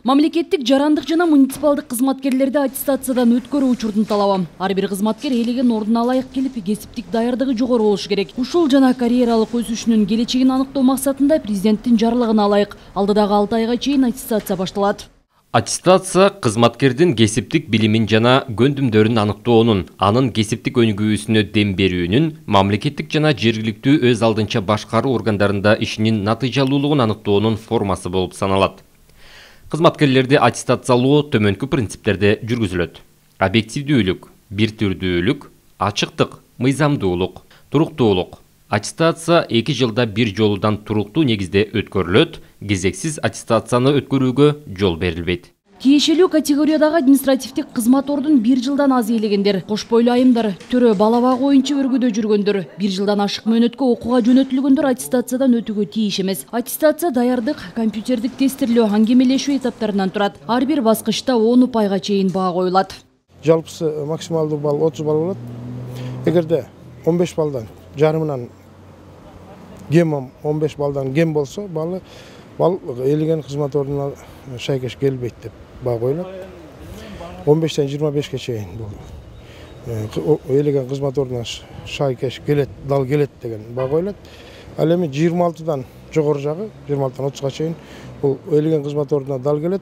Мамлекеттик жарандык жана муниципалдык кызматкерлерди аттестациядан өткөрүү учурдун талабы. Ар бир кызматкер ээлеген ордуна ылайык келип, кесиптик даярдыгы жогору болушу керек. Ушул жана карьералык өсүшүнүн келечегин аныктоо максатында президенттин жарлыгына ылайык алдыдагы 6 айга чейин аттестация башталат. Аттестация кызматкердин кесиптик билимин жана көндүмдөрүн аныктоонун, анын кесиптик өнүгүүсүнө дем берүүнүн, мамлекеттик жана жергиликтүү өз алдынча башкаруу органдарында ишинин натыйжалуулугун аныктоонун формасы болуп саналат. Кызматкерлерди аттестациялоо төмөнкү принциптерде жүргүзүлөт. Объективдүүлүк, бир түрдүүлүк, ачыктык, мыйзамдуулук, туруктуулук. Аттестация 2 жылда бир жолудан туруктуу негизде өткөрүлөт, кезексиз аттестацияны өткөрүүгө жол берилбейт. Тиешелүү категориядагы административдик кызмат ордун 1 жылдан аз ээлегендер, кош бойлуу айымдар, төрө бала багуу оюнчу өргөдө жүргөндөр, 1 жылдан ашык мөөнөткө окууга жөнөтүлгөндөр аттестациядан өтүүгө тийиш эмес. Аттестация даярдык, компьютердик тестирлөө, аңгемелешүү этаптарынан турат. Ар бир баскычта 10 упайга чейин баа коюлат. Жалпысы максималдуу балл 30 балл болот. Эгерде 15 баллдан жарымынан кем 15 баллдан кем болсо, балл ээлеген кызмат ордуна шайкеш келбейт деп баа коюлат. 15-тен 25-ке чейин бул ээлеген кызмат ордуна шайкеш келет, дал келет деген баа коюлат. Ал эми 26-дан жогору жагы 26-дан 30-га чейин бул ээлеген кызмат ордуна дал келет,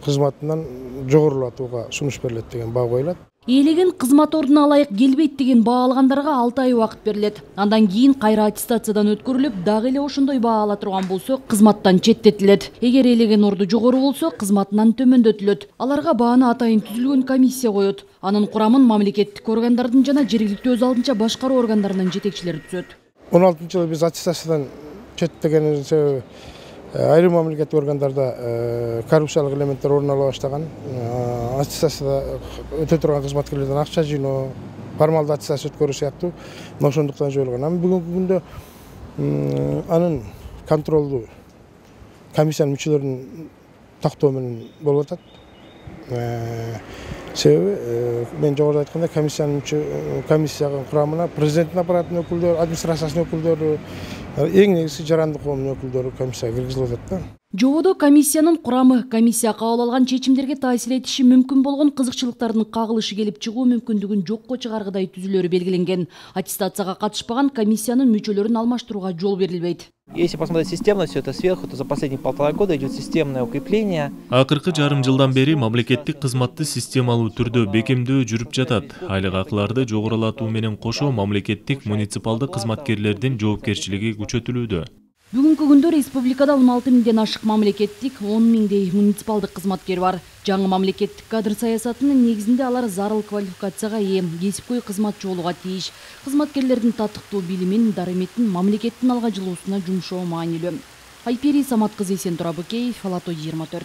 кызматынан жогорулатууга сунуш берилет деген баа коюлат. Ээлеген кызмат ордуна ылайык келбейт деген баа алгандарга 6 ай убакыт берилет. Андан кийин кайра аттестациядан өткөрүлүп, дагы эле ошондой баа ала турган болсо, кызматтан четтетилет. Эгер ээлеген орду жогору болсо, кызматынан төмөндөтүлөт. Аларга бааны атайын түзүлгөн комиссия коет. Анын курамын мамлекеттик органдардын жана жергиликтүү өз алдынча башкаруу органдарынын жетекчилери түзөт. 16-жылы биз аттестациядан четтегенибиздин себеби айрым мамлекеттик органдарда коррупциялык элементтер орун ала баштаган. Аттестацияда өтө турган кызматкерлерден акча жыйноо, формалдуу аттестация өткөрүү сыяктуу ошондуктан жоюлган. Аны бүгүнкү күндө анын контролдуу комиссиянын мүчөлөрүнүн тактоо менен болуп атат. Себеби мен жогоруда айткандай комиссиянын курамына президенттин аппаратынын өкүлдөрү, администрациясынын өкүлдөрү, эң негизги жарандык коомдун өкүлдөрү комиссияга киргизилип атат да. Жободо комиссиянын курамы комиссия кабыл алган чечимдерге таасир этиши мүмкүн болгон кызыкчылыктардын кагылышы келип чыгуу мүмкүндүгүн жокко чыгаргыдай түзүлөрү белгиленген. Аттестацияга катышпаган комиссиянын мүчөлөрүн алмаштырууга жол берилбейт. Если посмотреть системно все это сверху, то за последние 1,5 года идет системное укрепление. Акыркы жарым жылдан бери мамлекеттик кызматты системалуу түрдө бекемдөө жүрүп жатат. Айлык акыларды жогорулатуу менен кошо мамлекеттик муниципалдык кызматкерлердин жоопкерчилиги күчөтүлүүдө. Бүгүнкү күндө республикада 16 миңден ашык мамлекеттик, 10 миңдей муниципалдык кызматкер бар. Жаңы мамлекеттик кадр саясатынын негизинде алар зарыл квалификацияга ээ, кесипкөй кызматчы болууга тийиш. Кызматкерлердин татыктуу билимин, дарыметин мамлекеттин алга жылуусуна жумшоо маанилүү. Айпери Самат кызы Есен Турабыкеев, Алатоо 24.